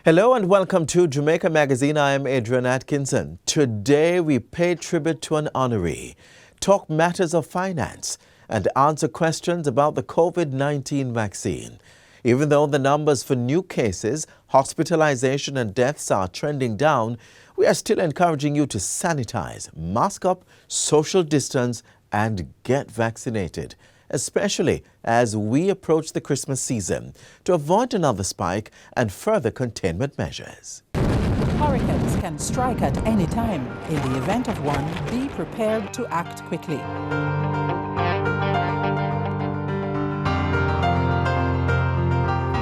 Hello and welcome to Jamaica Magazine. I am Adrian Atkinson. Today we pay tribute to an honoree, talk matters of finance, and answer questions about the COVID-19 vaccine. Even though the numbers for new cases, hospitalization and deaths are trending down, we are still encouraging you to sanitize, mask up, social distance, and get vaccinated, especially as we approach the Christmas season, to avoid another spike and further containment measures. Hurricanes can strike at any time. In the event of one, be prepared to act quickly.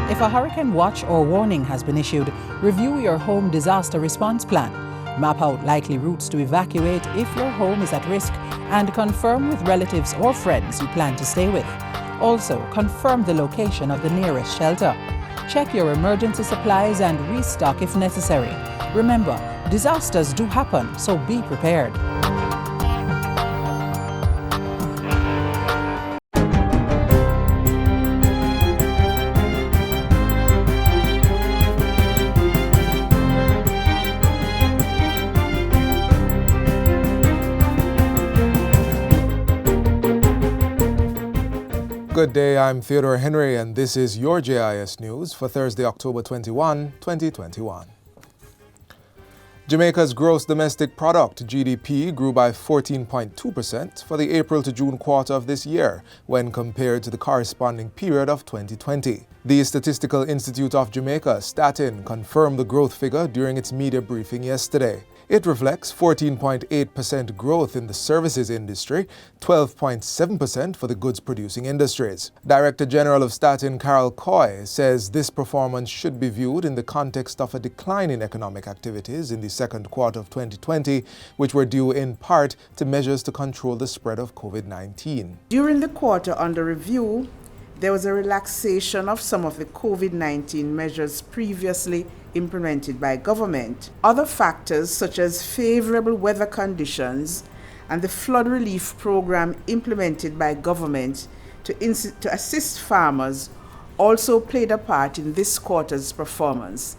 If a hurricane watch or warning has been issued, review your home disaster response plan. Map out likely routes to evacuate if your home is at risk and confirm with relatives or friends you plan to stay with. Also, confirm the location of the nearest shelter. Check your emergency supplies and restock if necessary. Remember, disasters do happen, so be prepared. Good day, I'm Theodore Henry and this is your JIS News for Thursday, October 21, 2021. Jamaica's gross domestic product, GDP, grew by 14.2% for the April to June quarter of this year when compared to the corresponding period of 2020. The Statistical Institute of Jamaica, Statin, confirmed the growth figure during its media briefing yesterday. It reflects 14.8% growth in the services industry, 12.7% for the goods-producing industries. Director General of Statin, Carol Coy, says this performance should be viewed in the context of a decline in economic activities in the second quarter of 2020, which were due in part to measures to control the spread of COVID-19. During the quarter under review, there was a relaxation of some of the COVID-19 measures previously implemented by government. Other factors such as favorable weather conditions and the flood relief program implemented by government to assist farmers also played a part in this quarter's performance.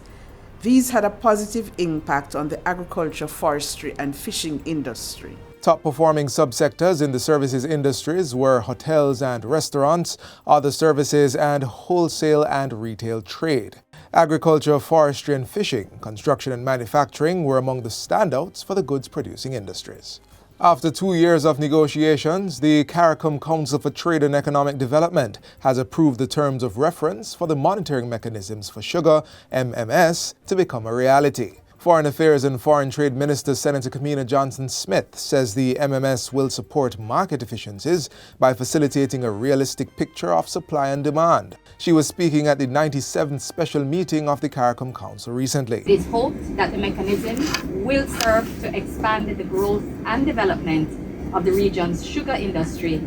These had a positive impact on the agriculture, forestry and fishing industry. Top performing subsectors in the services industries were hotels and restaurants, other services and wholesale and retail trade. Agriculture, forestry and fishing, construction and manufacturing were among the standouts for the goods-producing industries. After 2 years of negotiations, the CARICOM Council for Trade and Economic Development has approved the terms of reference for the monitoring mechanisms for sugar, MMS, to become a reality. Foreign Affairs and Foreign Trade Minister Senator Kamina Johnson-Smith says the MMS will support market efficiencies by facilitating a realistic picture of supply and demand. She was speaking at the 97th special meeting of the CARICOM Council recently. It is hoped that the mechanism will serve to expand the growth and development of the region's sugar industry.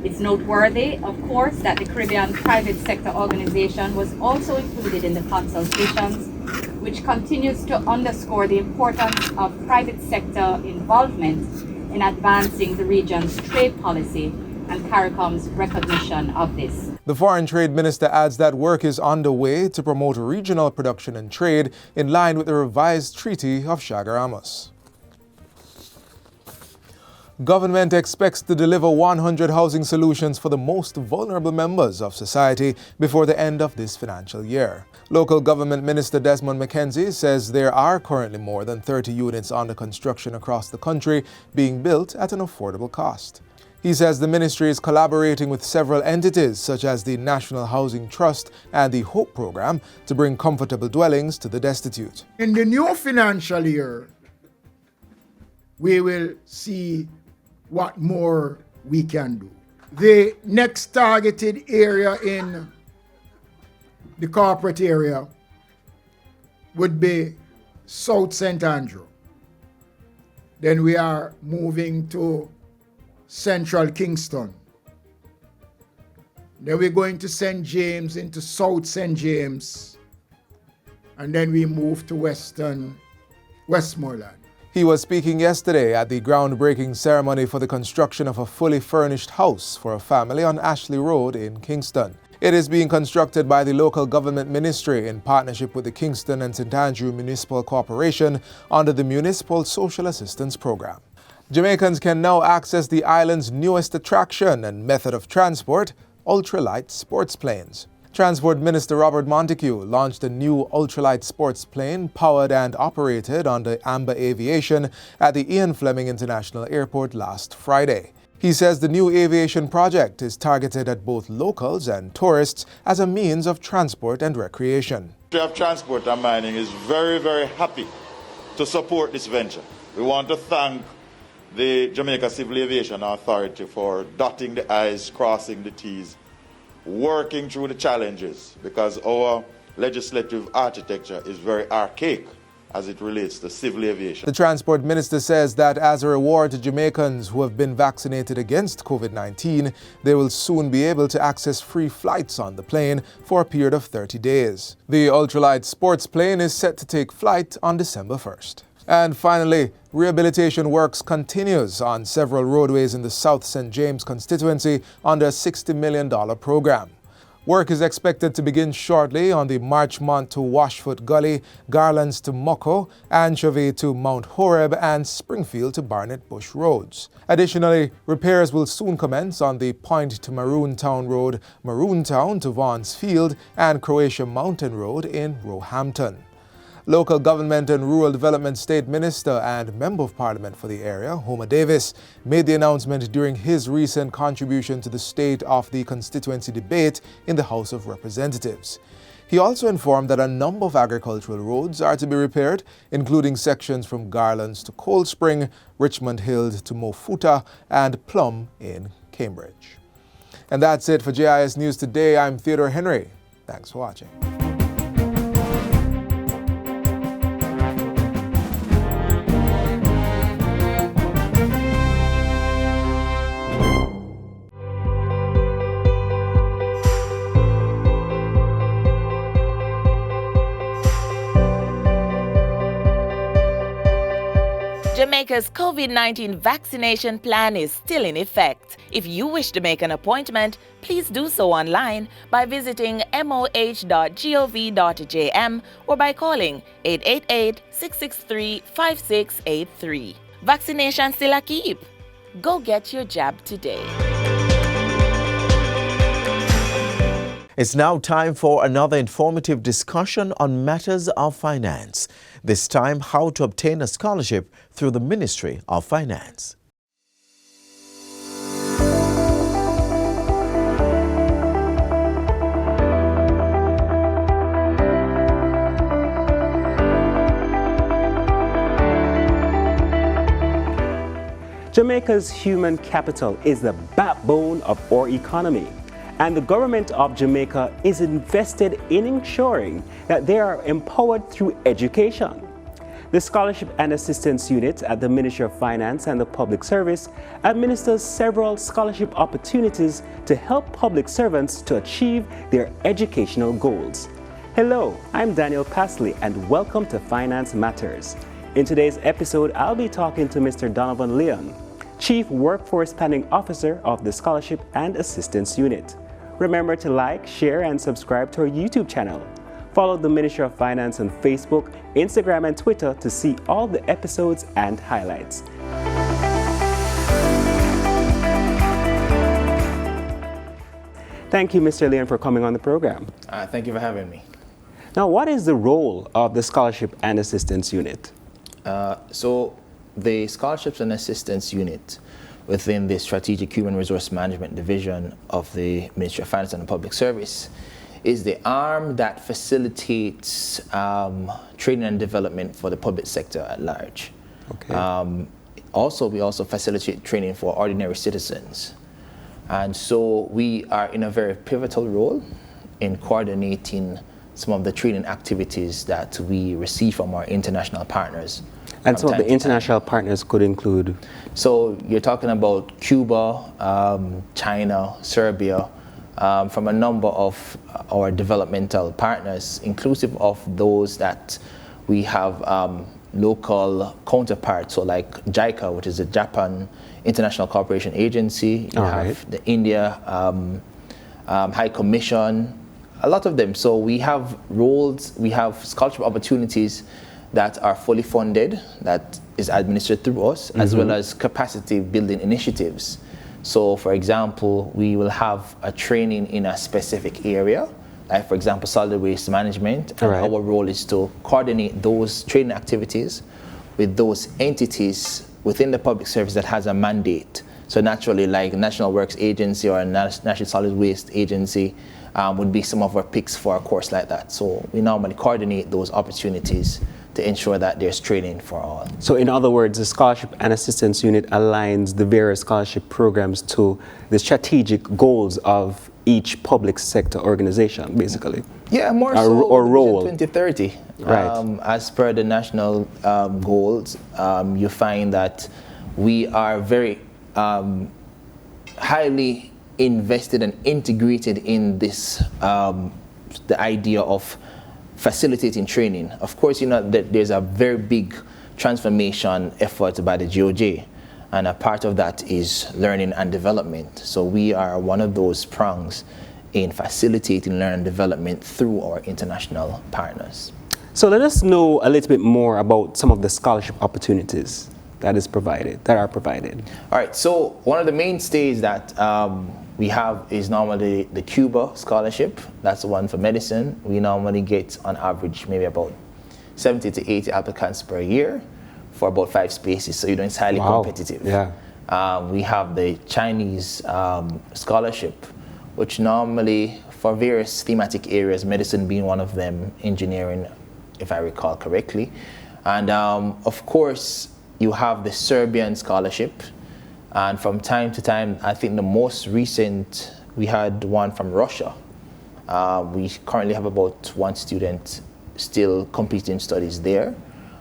It's noteworthy, of course, that the Caribbean Private Sector Organization was also included in the consultations, which continues to underscore the importance of private sector involvement in advancing the region's trade policy and CARICOM's recognition of this. The Foreign Trade Minister adds that work is underway to promote regional production and trade in line with the revised Treaty of Chaguaramas. Government expects to deliver 100 housing solutions for the most vulnerable members of society before the end of this financial year. Local Government Minister Desmond McKenzie says there are currently more than 30 units under construction across the country being built at an affordable cost. He says the ministry is collaborating with several entities such as the National Housing Trust and the HOPE program to bring comfortable dwellings to the destitute. In the new financial year, we will see what more we can do. The next targeted area in the corporate area would be South St. Andrew. Then we are moving to Central Kingston. Then we're going to St. James into South St. James. And then we move to Westmoreland. He was speaking yesterday at the groundbreaking ceremony for the construction of a fully furnished house for a family on Ashley Road in Kingston. It is being constructed by the local government ministry in partnership with the Kingston and St. Andrew Municipal Corporation under the Municipal Social Assistance Program. Jamaicans can now access the island's newest attraction and method of transport, ultralight sports planes. Transport Minister Robert Montague launched a new ultralight sports plane powered and operated under Amber Aviation at the Ian Fleming International Airport last Friday. He says the new aviation project is targeted at both locals and tourists as a means of transport and recreation. The Ministry of Transport and Mining is very, very happy to support this venture. We want to thank the Jamaica Civil Aviation Authority for dotting the I's, crossing the T's, working through the challenges, because our legislative architecture is very archaic as it relates to civil aviation. The Transport Minister says that as a reward to Jamaicans who have been vaccinated against COVID-19, they will soon be able to access free flights on the plane for a period of 30 days. The ultralight sports plane is set to take flight on December 1st. And finally, rehabilitation works continues on several roadways in the South St. James constituency under a $60 million program. Work is expected to begin shortly on the Marchmont to Washfoot Gully, Garlands to Mocko, Anchovy to Mount Horeb, and Springfield to Barnett Bush roads. Additionally, repairs will soon commence on the Point to Maroontown Road, Maroontown to Vaughan's Field, and Croatia Mountain Road in Roehampton. Local Government and Rural Development State Minister and Member of Parliament for the area, Homer Davis, made the announcement during his recent contribution to the State of the Constituency debate in the House of Representatives. He also informed that a number of agricultural roads are to be repaired, including sections from Garlands to Cold Spring, Richmond Hill to Mofuta, and Plum in Cambridge. And that's it for JIS News Today. I'm Theodore Henry. Thanks for watching. Jamaica's COVID-19 vaccination plan is still in effect. If you wish to make an appointment, please do so online by visiting moh.gov.jm or by calling 888-663-5683. Vaccination still a keep. Go get your jab today. It's now time for another informative discussion on matters of finance. This time, how to obtain a scholarship through the Ministry of Finance. Jamaica's human capital is the backbone of our economy, and the government of Jamaica is invested in ensuring that they are empowered through education. The Scholarship and Assistance Unit at the Ministry of Finance and the Public Service administers several scholarship opportunities to help public servants to achieve their educational goals. Hello, I'm Daniel Pasley and welcome to Finance Matters. In today's episode, I'll be talking to Mr. Donovan Leon, Chief Workforce Planning Officer of the Scholarship and Assistance Unit. Remember to like, share, and subscribe to our YouTube channel. Follow the Ministry of Finance on Facebook, Instagram, and Twitter to see all the episodes and highlights. Thank you, Mr. Leon, for coming on the program. Thank you for having me. Now, what is the role of the Scholarship and Assistance Unit? So the Scholarships and Assistance Unit within the Strategic Human Resource Management Division of the Ministry of Finance and the Public Service is the arm that facilitates training and development for the public sector at large. Okay. We also facilitate training for ordinary citizens. And so we are in a very pivotal role in coordinating some of the training activities that we receive from our international partners. And some of the international partners could include? So you're talking about Cuba, China, Serbia, from a number of our developmental partners, inclusive of those that we have local counterparts, so like JICA, which is the Japan International Cooperation Agency. You have the India High Commission, a lot of them. So we have roles, we have scholarship opportunities that are fully funded, that is administered through us, as well as capacity building initiatives. So for example, we will have a training in a specific area, like for example, solid waste management. And our role is to coordinate those training activities with those entities within the public service that has a mandate. So naturally, like National Works Agency or National Solid Waste Agency would be some of our picks for a course like that. So we normally coordinate those opportunities to ensure that there's training for all. So in other words, the Scholarship and Assistance Unit aligns the various scholarship programs to the strategic goals of each public sector organization, basically. Yeah, more so or role. 2030. Right. As per the national goals, you find that we are very highly invested and integrated in this, the idea of facilitating training. Of course, you know that there's a very big transformation effort by the GOJ, and a part of that is learning and development. So we are one of those prongs in facilitating learning and development through our international partners. So let us know a little bit more about some of the scholarship opportunities that are provided. All right, so one of the mainstays that we have is normally the Cuba scholarship. That's the one for medicine. We normally get on average maybe about 70 to 80 applicants per year for about 5 spaces, so it's highly competitive. Yeah. We have the Chinese scholarship, which normally for various thematic areas, medicine being one of them, engineering, if I recall correctly. And of course, you have the Serbian scholarship. And from time to time, I think the most recent, we had one from Russia. We currently have about 1 student still completing studies there.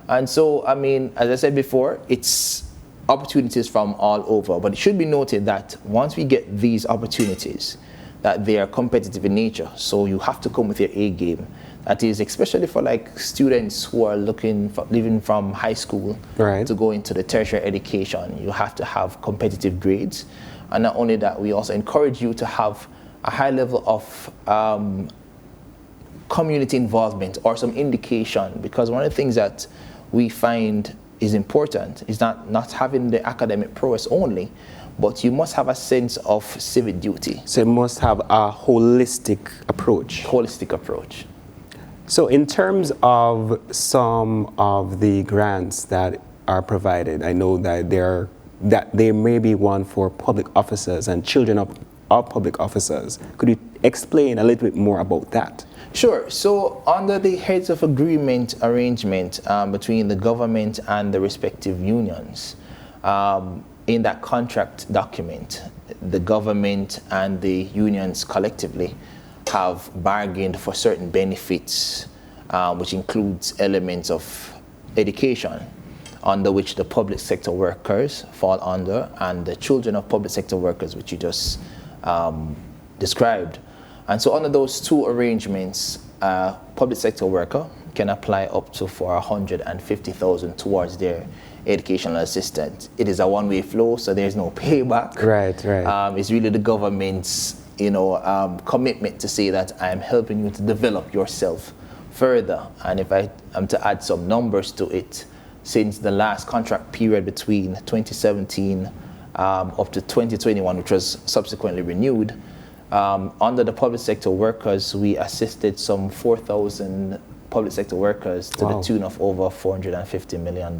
And so, I mean, as I said before, it's opportunities from all over. But it should be noted that once we get these opportunities, that they are competitive in nature. So you have to come with your A game. That is, especially for like students who are leaving from high school to go into the tertiary education, you have to have competitive grades. And not only that, we also encourage you to have a high level of community involvement or some indication, because one of the things that we find is important is not having the academic prowess only, but you must have a sense of civic duty. So you must have a holistic approach. So in terms of some of the grants that are provided, I know that there may be one for public officers and children of public officers. Could you explain a little bit more about that? Sure. So under the heads of agreement arrangement between the government and the respective unions, in that contract document, the government and the unions collectively have bargained for certain benefits, which includes elements of education, under which the public sector workers fall under, and the children of public sector workers, which you just described. And so under those 2 arrangements, a public sector worker can apply up to for 150,000 towards their educational assistance. It is a one-way flow, so there's no payback. Right. It's really the government's commitment to say that I'm helping you to develop yourself further. And if I am to add some numbers to it, since the last contract period between 2017 up to 2021, which was subsequently renewed, under the public sector workers, we assisted some 4,000 public sector workers to the tune of over $450 million.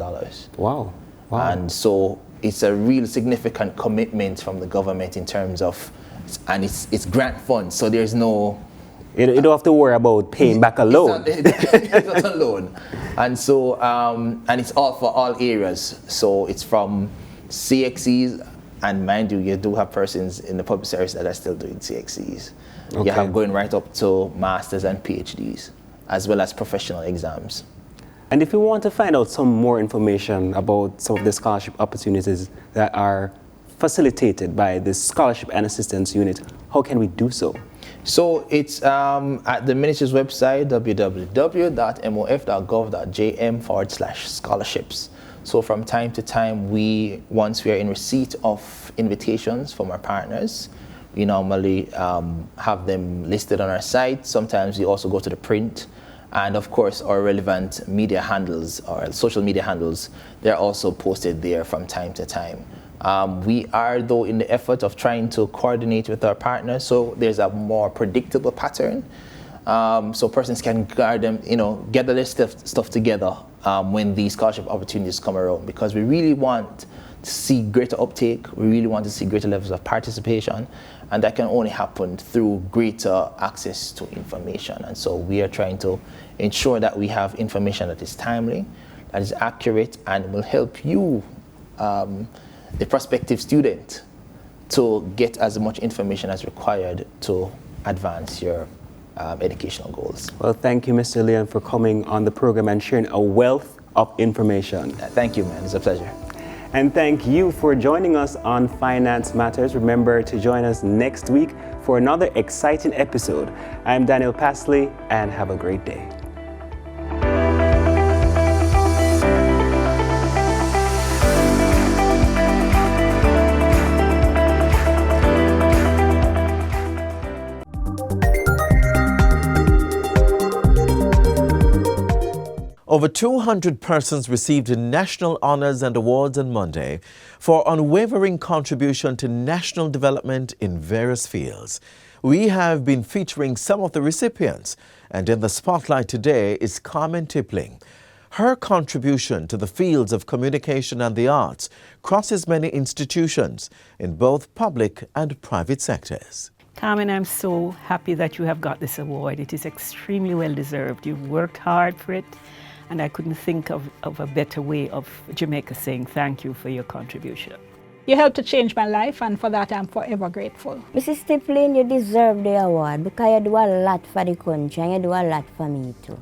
Wow. And so it's a real significant commitment from the government in terms of, and it's grant funds, so there's no... You don't have to worry about paying back a loan. It's not a loan. And so, and it's all for all areas. So it's from CXCs, and mind you do have persons in the public service that are still doing CXCs. You have going right up to masters and PhDs, as well as professional exams. And if you want to find out some more information about some of the scholarship opportunities that are facilitated by the Scholarship and Assistance Unit, how can we do so? So it's at the ministry's website, www.mof.gov.jm/scholarships. So from time to time, once we are in receipt of invitations from our partners, we normally have them listed on our site. Sometimes we also go to the print. And of course, our relevant media handles, or social media handles, they're also posted there from time to time. We are, though, in the effort of trying to coordinate with our partners, so there's a more predictable pattern. So persons can guard them, gather their stuff together when these scholarship opportunities come around, because we really want to see greater uptake, we really want to see greater levels of participation, and that can only happen through greater access to information. And so we are trying to ensure that we have information that is timely, that is accurate, and will help you, the prospective student, to get as much information as required to advance your educational goals. Well, thank you, Mr. Leon, for coming on the program and sharing a wealth of information. Thank you, man. It's a pleasure. And thank you for joining us on Finance Matters. Remember to join us next week for another exciting episode. I'm Daniel Pasley, and have a great day. Over 200 persons received national honors and awards on Monday for unwavering contribution to national development in various fields. We have been featuring some of the recipients, and in the spotlight today is Carmen Tippling. Her contribution to the fields of communication and the arts crosses many institutions in both public and private sectors. Carmen, I'm so happy that you have got this award. It is extremely well deserved. You've worked hard for it. And I couldn't think of a better way of Jamaica saying thank you for your contribution. You helped to change my life, and for that I'm forever grateful. Mrs. Tippling, you deserve the award because you do a lot for the country and you do a lot for me too.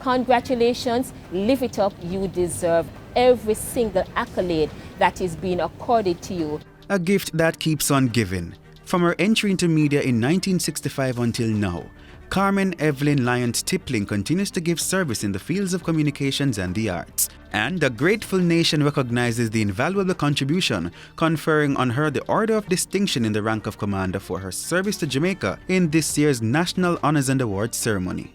Congratulations, live it up. You deserve every single accolade that is being accorded to you. A gift that keeps on giving. From her entry into media in 1965 until now, Carmen Evelyn Lyons Tippling continues to give service in the fields of communications and the arts. And the grateful nation recognizes the invaluable contribution, conferring on her the Order of Distinction in the rank of Commander for her service to Jamaica in this year's National Honors and Awards ceremony.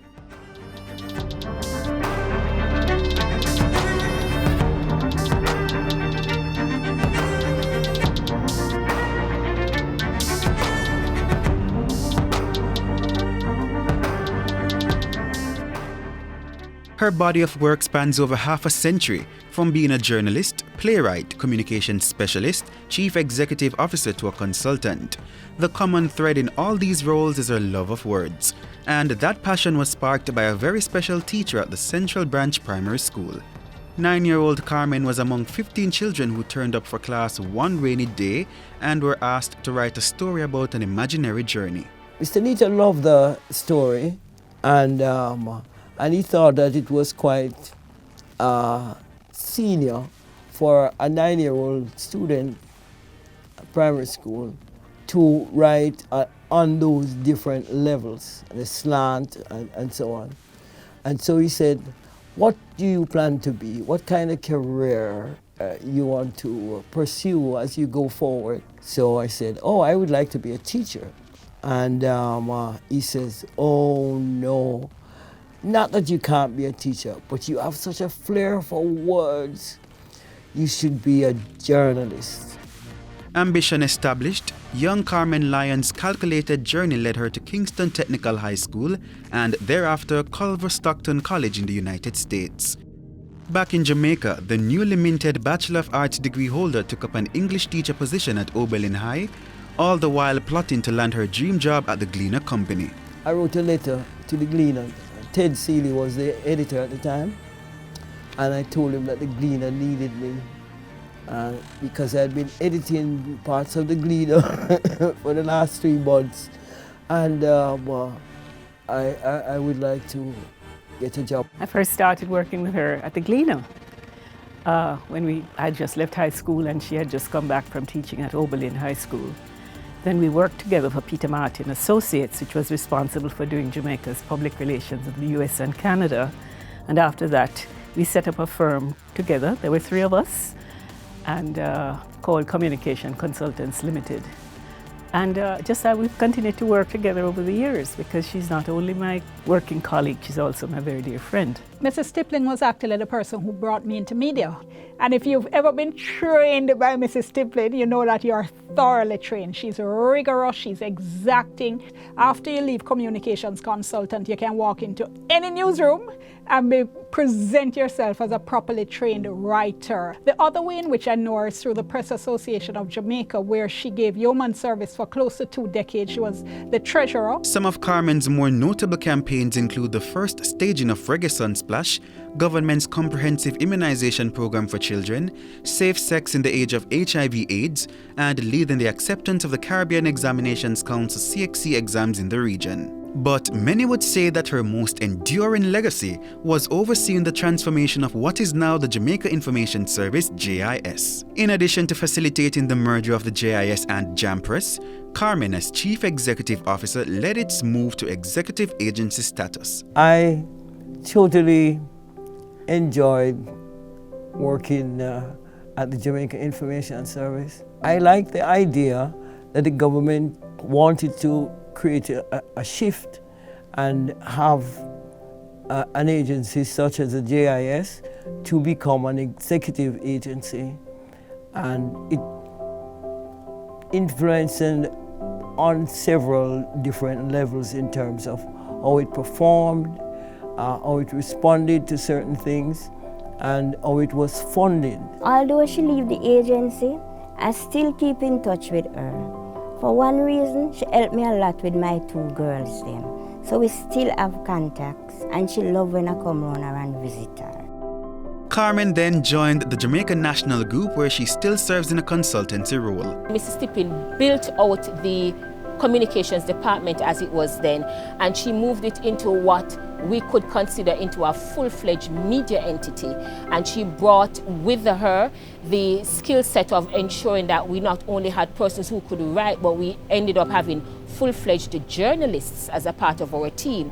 Her body of work spans over half a century, from being a journalist, playwright, communications specialist, chief executive officer to a consultant. The common thread in all these roles is her love of words, and that passion was sparked by a very special teacher at the Central Branch Primary School. 9-year-old Carmen was among 15 children who turned up for class one rainy day and were asked to write a story about an imaginary journey. Mr. Nita loved the story, and he thought that it was quite senior for a 9-year-old student at primary school to write on those different levels, the slant and so on. And so he said, what do you plan to be? What kind of career you want to pursue as you go forward? So I said, I would like to be a teacher. And he says, oh no. Not that you can't be a teacher, but you have such a flair for words. You should be a journalist. Ambition established, young Carmen Lyons' calculated journey led her to Kingston Technical High School and thereafter Culver Stockton College in the United States. Back in Jamaica, the newly minted Bachelor of Arts degree holder took up an English teacher position at Oberlin High, all the while plotting to land her dream job at the Gleaner Company. I wrote a letter to the Gleaner. Ted Seeley was the editor at the time, and I told him that the Gleaner needed me because I had been editing parts of the Gleaner for the last 3 months, and I would like to get a job. I first started working with her at the Gleaner when I just left high school and she had just come back from teaching at Oberlin High School. Then we worked together for Peter Martin Associates, which was responsible for doing Jamaica's public relations in the US and Canada. And after that, we set up a firm together. There were 3 of us, and called Communication Consultants Limited. And just that we've continued to work together over the years, because she's not only my working colleague, she's also my very dear friend. Mrs. Stippling was actually the person who brought me into media. And if you've ever been trained by Mrs. Stippling, you know that you're thoroughly trained. She's rigorous, she's exacting. After you leave communications consultant, you can walk into any newsroom and present yourself as a properly trained writer. The other way in which I know her is through the Press Association of Jamaica, where she gave yeoman service for close to 2 decades. She was the treasurer. Some of Carmen's more notable campaigns include the first staging of Reggae Sunsplash, government's comprehensive immunization program for children, safe sex in the age of HIV/AIDS, and leading the acceptance of the Caribbean Examinations Council CXC exams in the region. But many would say that her most enduring legacy was overseeing the transformation of what is now the Jamaica Information Service, JIS. In addition to facilitating the merger of the JIS and JAMPRESS, Carmen, as Chief Executive Officer, led its move to executive agency status. I totally enjoyed working at the Jamaica Information Service. I like the idea that the government wanted to create a shift and have an agency such as the JIS to become an executive agency, and it influenced on several different levels in terms of how it performed, how it responded to certain things, and how it was funded. Although she left the agency, I still keep in touch with her. For one reason, she helped me a lot with my 2 girls then. So we still have contacts, and she loves when I come around her and visit her. Carmen then joined the Jamaica National Group, where she still serves in a consultancy role. Mrs. Stippling built out the communications department as it was then, and she moved it into what we could consider into a full-fledged media entity. And she brought with her the skill set of ensuring that we not only had persons who could write, but we ended up having full-fledged journalists as a part of our team.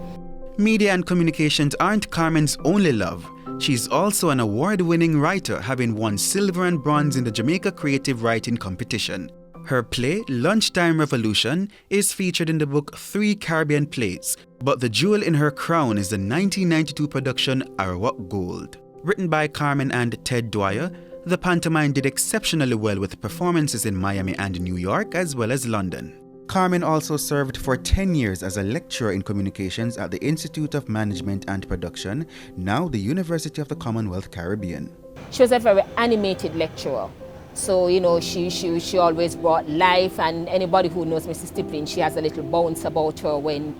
Media and communications aren't Carmen's only love. She's also an award-winning writer, having won silver and bronze in the Jamaica Creative Writing Competition. Her play, Lunchtime Revolution, is featured in the book 3 Caribbean Plays, but the jewel in her crown is the 1992 production Arawak Gold. Written by Carmen and Ted Dwyer, the pantomime did exceptionally well with performances in Miami and New York, as well as London. Carmen also served for 10 years as a lecturer in communications at the Institute of Management and Production, now the University of the Commonwealth Caribbean. She was a very animated lecturer. So, you know, she always brought life, and anybody who knows Mrs. Stippling, she has a little bounce about her when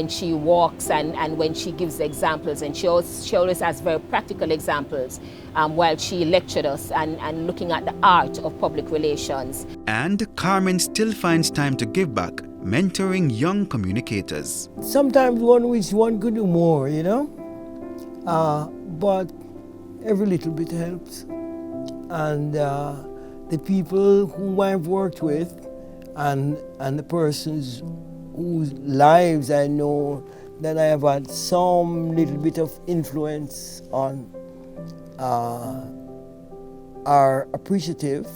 she walks and when she gives examples, and she always has very practical examples while she lectured us and looking at the art of public relations. And Carmen still finds time to give back, mentoring young communicators. Sometimes one wish one could do more, you know, but every little bit helps. And the people whom I've worked with and the persons whose lives I know that I have had some little bit of influence on are appreciative,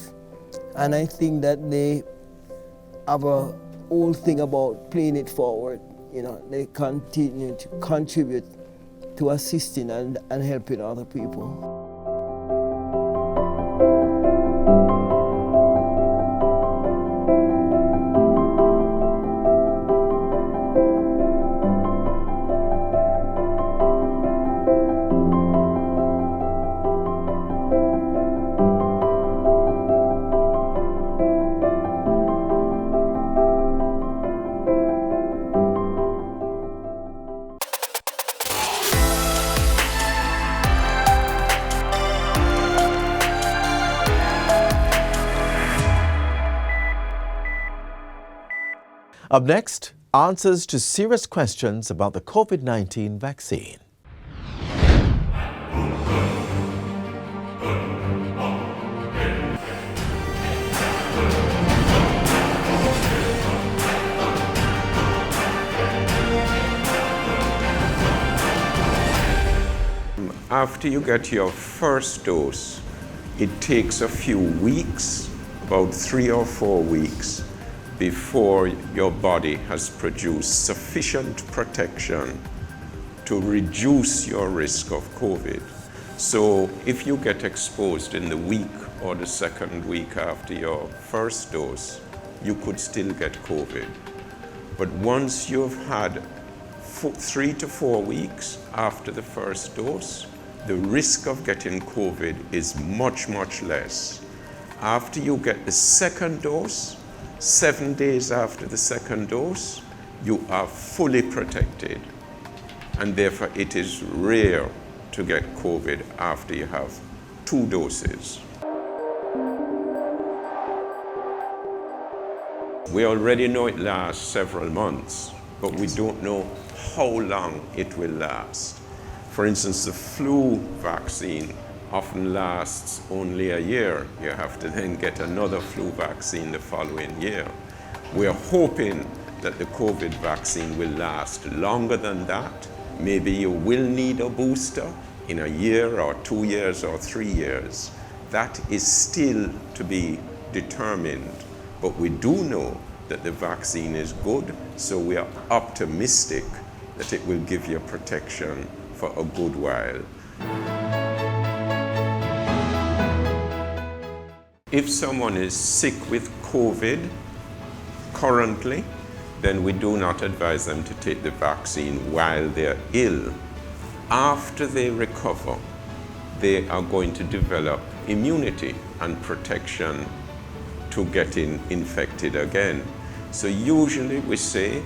and I think that they have a whole thing about playing it forward. You know, they continue to contribute to assisting and helping other people. Up next, answers to serious questions about the COVID-19 vaccine. After you get your first dose, it takes a few weeks, about 3 or 4 weeks, before your body has produced sufficient protection to reduce your risk of COVID. So if you get exposed in the week or the second week after your first dose, you could still get COVID. But once you've had 3 to 4 weeks after the first dose, the risk of getting COVID is much, much less. After you get the second dose, 7 days after the second dose, you are fully protected. And therefore it is rare to get COVID after you have 2 doses. We already know it lasts several months, but we don't know how long it will last. For instance, the flu vaccine often lasts only a year. You have to then get another flu vaccine the following year. We're hoping that the COVID vaccine will last longer than that. Maybe you will need a booster in a year or 2 years or 3 years. That is still to be determined. But we do know that the vaccine is good, so we are optimistic that it will give you protection for a good while. If someone is sick with COVID currently, then we do not advise them to take the vaccine while they're ill. After they recover, they are going to develop immunity and protection to getting infected again. So usually we say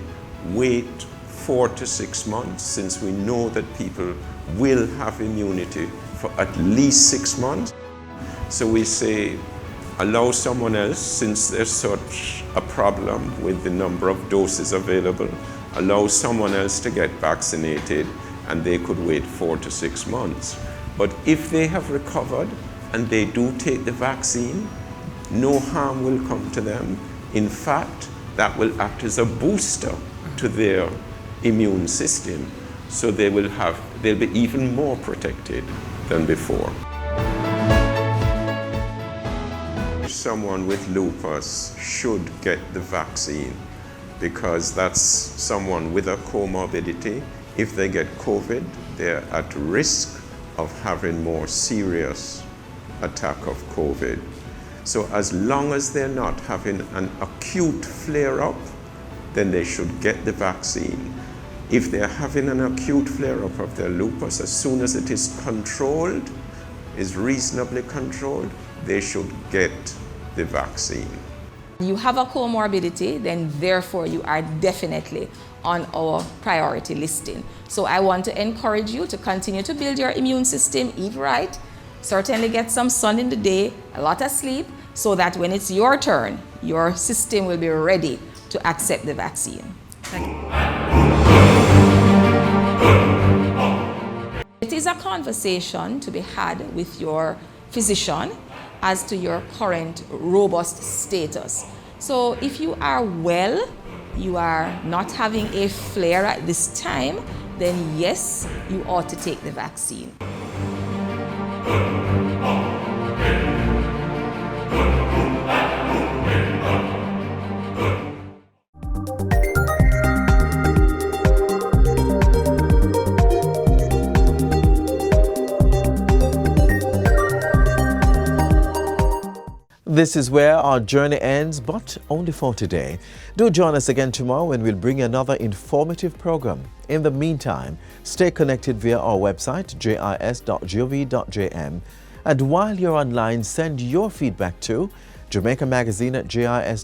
wait 4 to 6 months, since we know that people will have immunity for at least 6 months. So we say allow someone else, since there's such a problem with the number of doses available, allow someone else to get vaccinated and they could wait 4 to 6 months. But if they have recovered and they do take the vaccine, no harm will come to them. In fact, that will act as a booster to their immune system, so they'll be even more protected than before. Someone with lupus should get the vaccine because that's someone with a comorbidity. If they get COVID, they're at risk of having more serious attack of COVID. So as long as they're not having an acute flare-up, then they should get the vaccine. If they're having an acute flare-up of their lupus, as soon as it is controlled, is reasonably controlled, they should get the vaccine. You have a comorbidity, then therefore you are definitely on our priority listing. So I want to encourage you to continue to build your immune system, eat right, certainly get some sun in the day, a lot of sleep, so that when it's your turn, your system will be ready to accept the vaccine. Thank you. It is a conversation to be had with your physician as to your current robust status. So if you are well, you are not having a flare at this time, then yes, you ought to take the vaccine. This is where our journey ends, but only for today. Do join us again tomorrow when we'll bring you another informative program. In the meantime, stay connected via our website, jis.gov.jm. And while you're online, send your feedback to Jamaica Magazine at jis.gov.jm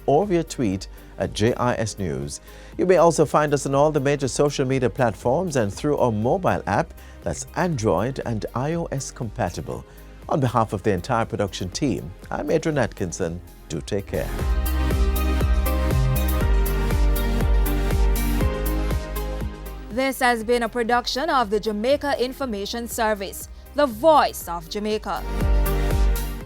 or via tweet at JIS News. You may also find us on all the major social media platforms and through our mobile app that's Android and iOS compatible. On behalf of the entire production team, I'm Adrian Atkinson. Do take care. This has been a production of the Jamaica Information Service, the voice of Jamaica.